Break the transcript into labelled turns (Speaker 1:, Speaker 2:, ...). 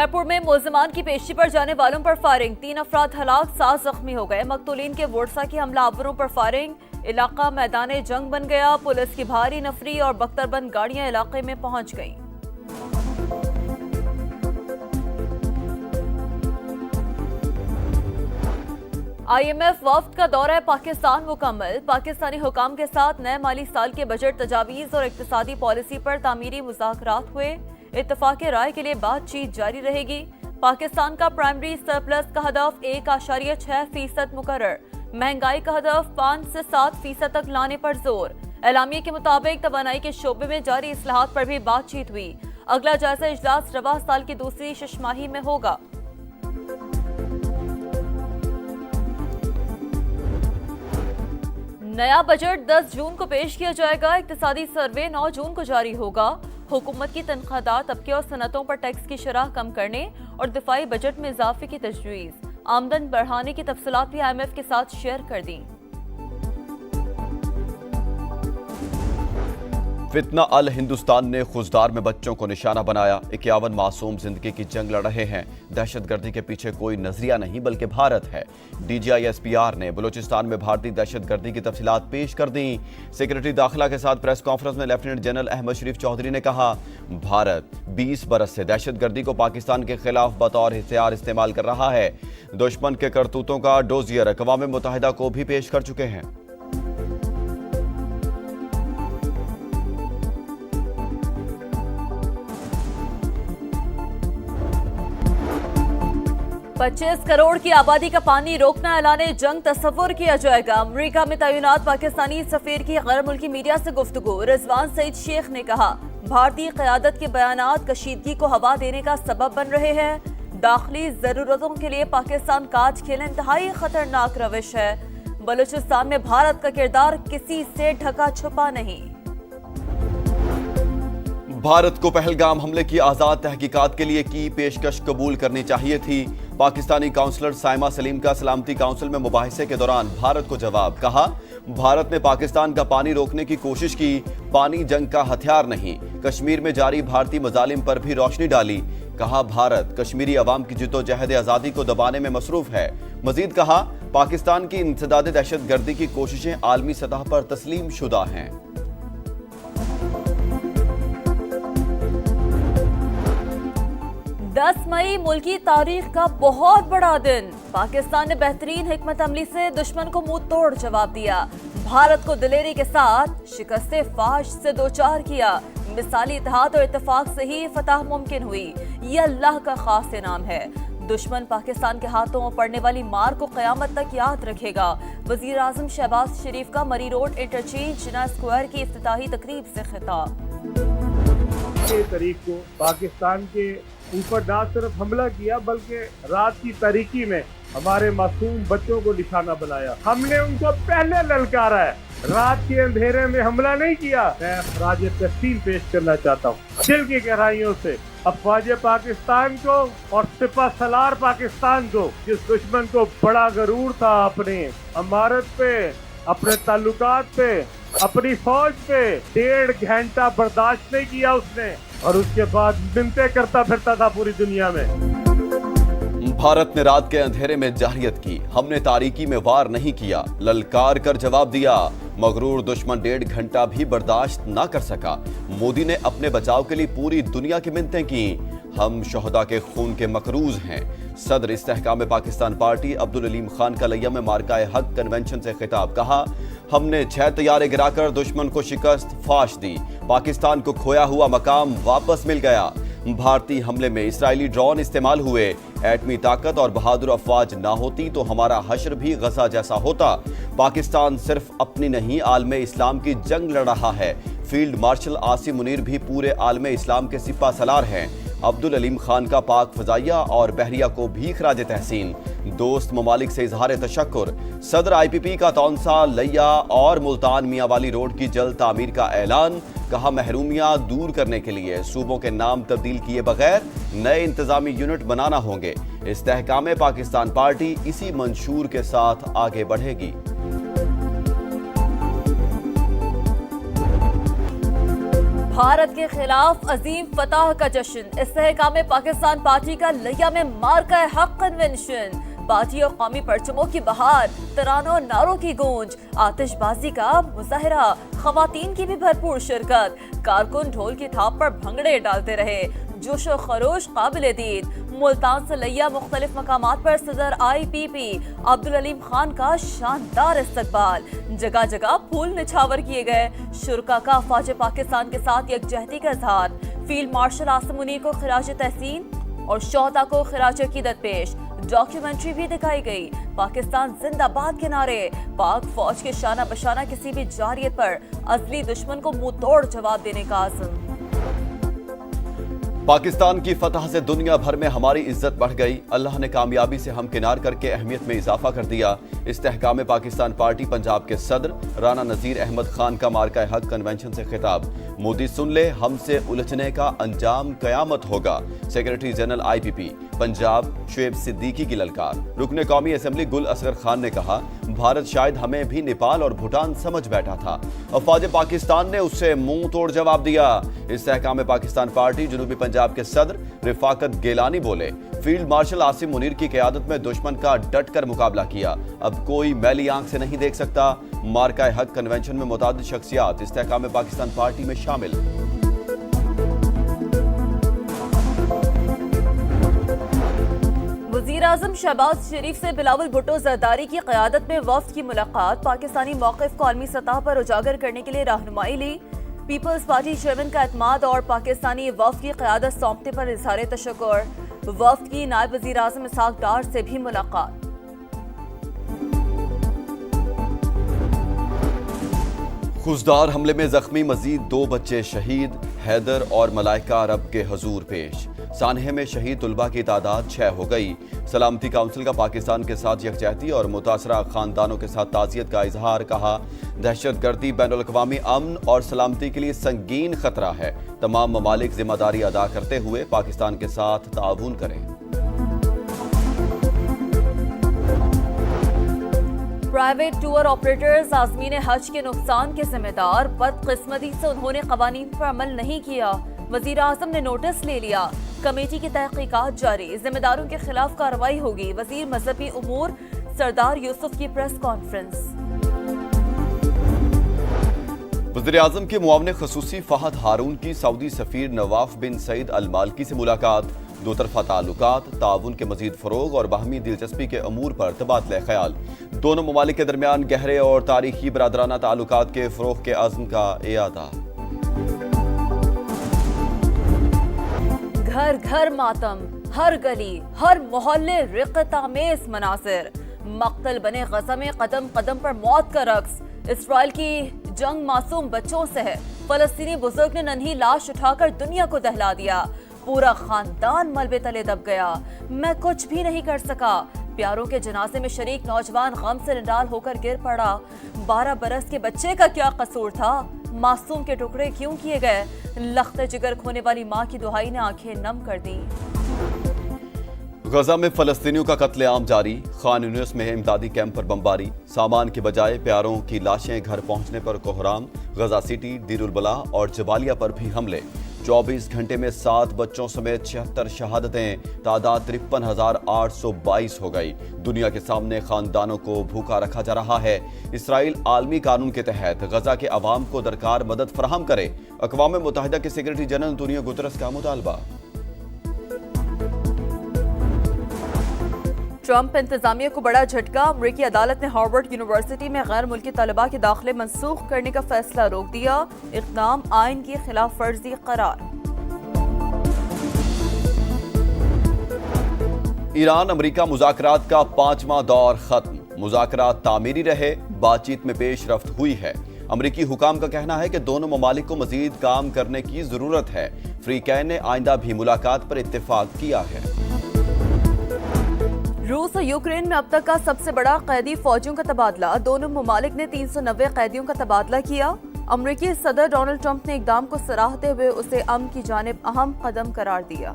Speaker 1: जयपुर में मुलजिमान की पेशी पर जाने वालों पर फायरिंग, 3 अफराद हलाक, 7 जख्मी हो गए। मकतूलीन के वोटसा की हमलावरों पर फायरिंग, इलाका मैदान जंग बन गया। पुलिस की भारी नफरी और बख्तरबंद गाड़ियां इलाके में पहुंच गईं। IMF वफ्द का दौरा पाकिस्तान मुकम्मल। पाकिस्तानी हुकाम के साथ नए माली साल के बजट तजावीज़ और इक्तिसादी पॉलिसी पर तामीरी मुज़ाकरात हुए। इत्तफाक राय के लिए बातचीत जारी रहेगी। पाकिस्तान का प्राइमरी सरप्लस का हदफ 1.6% मुकर्रर। महंगाई का हदफ 5 से 7% तक लाने पर जोर। एलामिया के मुताबिक तवानाई के शोबे में जारी इस्लाहात पर भी बातचीत हुई। अगला जायजा इजलास रवा साल की दूसरी शशमाही में होगा। नया बजट 10 जून को पेश किया जाएगा। इक्तिसादी सर्वे 9 जून को जारी होगा। हुकूमत की तनख्वाहदार तबके और सनतों पर टैक्स की शरह कम करने और दिफाई बजट में इजाफे की तजवीज़। आमदन बढ़ाने की तफसीलात भी IMF के साथ शेयर कर दी।
Speaker 2: फितना अल हिंदुस्तान ने खुजदार में बच्चों को निशाना बनाया। 51 मासूम जिंदगी की जंग लड़ रहे हैं। दहशतगर्दी के पीछे कोई नजरिया नहीं बल्कि भारत है। DGI SPR ने बलूचिस्तान में भारतीय दहशतगर्दी की तफसीलात पेश कर दी। सेक्रेटरी दाखिला के साथ प्रेस कॉन्फ्रेंस में लेफ्टिनेंट जनरल अहमद शरीफ चौधरी ने कहा, भारत 20 बरस से दहशतगर्दी को पाकिस्तान के खिलाफ बतौर हथियार इस्तेमाल कर रहा है। दुश्मन के करतूतों का डोजियर अक़वाम मुत्तहिदा को भी पेश कर चुके हैं।
Speaker 1: पच्चीस करोड़ की आबादी का पानी रोकना ऐलाने जंग तस्वुर किया जाएगा। अमरीका में तैनात पाकिस्तानी सफीर की गैर मुल्की मीडिया से गुफ्तगू। रिजवान सईद शेख ने कहा, भारतीय क़यादत के बयानात कशीदगी को हवा देने का सबब बन रहे हैं। दाखिली जरूरतों के लिए पाकिस्तान काट खेलना इंतहाई खतरनाक रविश है। बलूचिस्तान में भारत का किरदार किसी से ढका छुपा नहीं।
Speaker 2: भारत को पहलगाम हमले की आज़ाद तहकीकात के लिए की पेशकश कबूल करनी चाहिए थी। पाकिस्तानी काउंसलर साइमा सलीम का सलामती काउंसिल में मुबाहिसे के दौरान भारत को जवाब। कहा, भारत ने पाकिस्तान का पानी रोकने की कोशिश की, पानी जंग का हथियार नहीं। कश्मीर में जारी भारतीय मजालिम पर भी रोशनी डाली। कहा, भारत कश्मीरी अवाम की जिद्दोजहद आज़ादी को दबाने में मसरूफ है। मजीद कहा, पाकिस्तान की इंसदाद दहशतगर्दी की कोशिशें आलमी सतह पर तस्लीम शुदा हैं।
Speaker 1: 10 मई मुल्की तारीख का बहुत बड़ा दिन। पाकिस्तान ने बेहतरीन हिकमत अमली से दुश्मन को मुंह तोड़ जवाब दिया। भारत को दिलेरी के साथ शिकस्ते फाश से दोचार किया। मिसाली इत्तेहाद और इत्तेफाक से ही फतह मुमकिन हुई। ये अल्लाह का खास इनाम है। दुश्मन पाकिस्तान के हाथों पड़ने वाली मार को क़यामत तक याद रखेगा। वज़ीर आज़म शहबाज शरीफ का मरी रोड इंटरचेंज जिना स्क्वायर की इफ्तिताही तकरीब से खिताब।
Speaker 3: 6 तारीख को पाकिस्तान के ऊपर ना सिर्फ हमला किया बल्कि रात की तारीकी में हमारे मासूम बच्चों को निशाना बनाया। हमने उनको पहले ललकारा है। रात के अंधेरे में हमला नहीं किया। मैं खराज तहसीन पेश करना चाहता हूँ दिल की गहराइयों से अफवाज पाकिस्तान को और सिपा सलार पाकिस्तान को, जिस दुश्मन को बड़ा गरूर था अपने अमारत पे, अपने ताल्लुकात पे, अपनी फौज पे 1.5 घंटा बर्दाश्त नहीं किया उसने, और उसके बाद मिन्नतें करता फिरता था पूरी दुनिया में।
Speaker 2: भारत ने रात के अंधेरे में जाहिरियत की, हमने तारीकी में वार नहीं किया, ललकार कर जवाब दिया। मगरूर दुश्मन 1.5 घंटा भी बर्दाश्त ना कर सका। मोदी ने अपने बचाव के लिए पूरी दुनिया की मिन्नतें की। हम शोहदा के खून के मकरूज हैं। सदर इस्तेहकाम पाकिस्तान पार्टी अब्दुल अलीम खान का लिया में मार्का हक कन्वेंशन से खिताब। कहा, हमने 6 तैयारे गिराकर दुश्मन को शिकस्त फाश दी। पाकिस्तान को खोया हुआ मकाम वापस मिल गया। भारतीय हमले में इसराइली ड्रोन इस्तेमाल हुए। एटमी ताकत और बहादुर अफवाज ना होती तो हमारा हश्र भी गजा जैसा होता। पाकिस्तान सिर्फ अपनी नहीं आलमे इस्लाम की जंग लड़ रहा है। फील्ड मार्शल आसिम मुनीर भी पूरे आलमे इस्लाम के सिपा सलार हैं। अब्दुल अलीम खान का पाक फजाइया और बहरिया को भी खराज तहसीन। दोस्त ममालिक से इजहार तशक्कुर। सदर IPP का तौंसा, लिया और मुल्तान मियाँ वाली रोड की जल्द तामीर का ऐलान। कहा, महरूमियाँ दूर करने के लिए सूबों के नाम तब्दील किए बगैर नए इंतजामी यूनिट बनाना होंगे। इस्तेहकाम पाकिस्तान पार्टी इसी मंशूर के साथ आगे बढ़ेगी।
Speaker 1: بھارت کے خلاف عظیم فتح کا جشن، استحکام پاکستان پارٹی کا لیا میں مارکہ حق کنونشن، پارٹی اور قومی پرچموں کی بہار، ترانوں اور نعروں کی گونج، آتش بازی کا مظاہرہ، خواتین کی بھی بھرپور شرکت، کارکن ڈھول کی تھاپ پر بھنگڑے ڈالتے رہے، جوش و خروش قابل دید۔ ملتان سے لیا مختلف مقامات پر صدر IPP عبدالعلیم خان کا شاندار استقبال، جگہ جگہ پھول نچھاور کیے گئے، شرکا کا افواج پاکستان کے ساتھ یکجہتی کا اظہار، فیلڈ مارشل عاصم منیر کو خراج تحسین اور شہداء کو خراج عقیدت پیش، ڈاکیومنٹری بھی دکھائی گئی، پاکستان زندہ باد کے نعرے، پاک فوج کے شانہ بشانہ کسی بھی جارحیت پر ازلی دشمن کو منہ توڑ جواب دینے کا عزم۔
Speaker 2: پاکستان کی فتح سے دنیا بھر میں ہماری عزت بڑھ گئی، اللہ نے کامیابی سے ہمکنار کر کے اہمیت میں اضافہ کر دیا۔ استحکام پاکستان پارٹی پنجاب کے صدر رانا نذیر احمد خان کا مارکہ حق کنونشن سے خطاب، مودی سن لے ہم سے الجھنے کا انجام قیامت ہوگا، secretary general IPP Punjab Shoaib Siddiqui کی للکار۔ رکن قومی اسمبلی گل اصغر خان نے کہا، بھارت شاید ہمیں بھی نیپال اور بھوٹان سمجھ بیٹھا تھا، افواج پاکستان نے اس سے منہ توڑ جواب دیا۔ استحکام پاکستان پارٹی جنوبی پنجاب کے صدر رفاقت گیلانی بولے، فیلڈ مارشل عاصم منیر کی قیادت میں دشمن کا ڈٹ کر مقابلہ کیا، اب کوئی میلی آنکھ سے نہیں دیکھ سکتا۔ مارکہ حق کنونشن میں متعدد شخصیات استحکام پاکستان پارٹی میں شامل۔
Speaker 1: وزیراعظم شہباز شریف سے بلاول بھٹو زرداری کی قیادت میں وفد کی ملاقات، پاکستانی موقف کو عالمی سطح پر اجاگر کرنے کے لیے رہنمائی لی، پیپلز پارٹی چیئرمین کا اعتماد اور پاکستانی وفد کی قیادت سونپنے پر اظہار تشکر، وفد کی نائب وزیراعظم اسحاق ڈار سے بھی ملاقات۔
Speaker 2: خوزدار حملے میں زخمی مزید 2 بچے شہید، حیدر اور ملائکہ رب کے حضور پیش، سانحے میں شہید طلبہ کی تعداد 6 ہو گئی۔ سلامتی کونسل کا پاکستان کے ساتھ یکجہتی اور متاثرہ خاندانوں کے ساتھ تعزیت کا اظہار، کہا دہشت گردی بین الاقوامی امن اور سلامتی کے لیے سنگین خطرہ ہے، تمام ممالک ذمہ داری ادا کرتے ہوئے پاکستان کے ساتھ تعاون کریں۔
Speaker 1: پرائیویٹ ٹور آپریٹرز عازمین حج کے نقصان کے ذمہ دار، بدقسمتی سے انہوں نے قوانین پر عمل نہیں کیا، وزیر اعظم نے نوٹس لے لیا، کمیٹی کی تحقیقات جاری، ذمہ داروں کے خلاف کارروائی ہوگی، وزیر مذہبی امور سردار یوسف کی پریس کانفرنس۔
Speaker 2: وزیر اعظم کے معاون خصوصی فہد ہارون کی سعودی سفیر نواف بن سعید المالکی سے ملاقات، 2 طرفہ تعلقات، تعاون کے مزید فروغ اور باہمی دلچسپی کے امور پر تبادلہ خیال، دونوں ممالک کے درمیان گہرے اور تاریخی برادرانہ تعلقات کے فروغ کے عزم کا اعادہ۔
Speaker 1: گھر گھر ماتم، ہر گلی ہر محلے رقت آمیز مناظر، مقتل بنے غزہ میں قدم قدم پر موت کا رقص، اسرائیل کی جنگ معصوم بچوں سے ہے، فلسطینی بزرگ نے ننھی لاش اٹھا کر دنیا کو دہلا دیا، پورا خاندان ملبے تلے دب گیا، میں کچھ بھی نہیں کر سکا، پیاروں کے جنازے میں شریک نوجوان غم سے نڈال ہو کر گر پڑا، 12 برس کے بچے کا کیا قصور تھا، معصوم کے ٹکڑے کیوں کیے گئے، لخت جگر کھونے والی ماں کی دہائی نے آنکھیں نم کر دی۔
Speaker 2: غزہ میں فلسطینیوں کا قتل عام جاری، خان یونس میں امدادی کیمپ پر بمباری، سامان کے بجائے پیاروں کی لاشیں گھر پہنچنے پر کوہرام، غزہ سٹی، دیر البلاح اور جبالیہ پر بھی حملے، 24 گھنٹے میں 7 بچوں سمیت 76 شہادتیں، تعداد 53,822 ہو گئی، دنیا کے سامنے خاندانوں کو بھوکا رکھا جا رہا ہے، اسرائیل عالمی قانون کے تحت غزہ کے عوام کو درکار مدد فراہم کرے، اقوام متحدہ کے سیکریٹری جنرل انطونیو گوترس کا مطالبہ۔
Speaker 1: ٹرمپ انتظامیہ کو بڑا جھٹکا، امریکی عدالت نے ہارورڈ یونیورسٹی میں غیر ملکی طلباء کے داخلے منسوخ کرنے کا فیصلہ روک دیا، اقدام آئین کی خلاف ورزی قرار۔
Speaker 2: ایران امریکہ مذاکرات کا 5واں دور ختم، مذاکرات تعمیری رہے، بات چیت میں پیش رفت ہوئی ہے، امریکی حکام کا کہنا ہے کہ دونوں ممالک کو مزید کام کرنے کی ضرورت ہے، فریقین نے آئندہ بھی ملاقات پر اتفاق کیا ہے۔
Speaker 1: روس اور یوکرین میں اب تک کا سب سے بڑا قیدی فوجیوں کا تبادلہ، دونوں ممالک نے 390 قیدیوں کا تبادلہ کیا، امریکی صدر ڈونلڈ ٹرمپ نے اقدام کو سراہتے ہوئے اسے امن کی جانب اہم قدم قرار دیا۔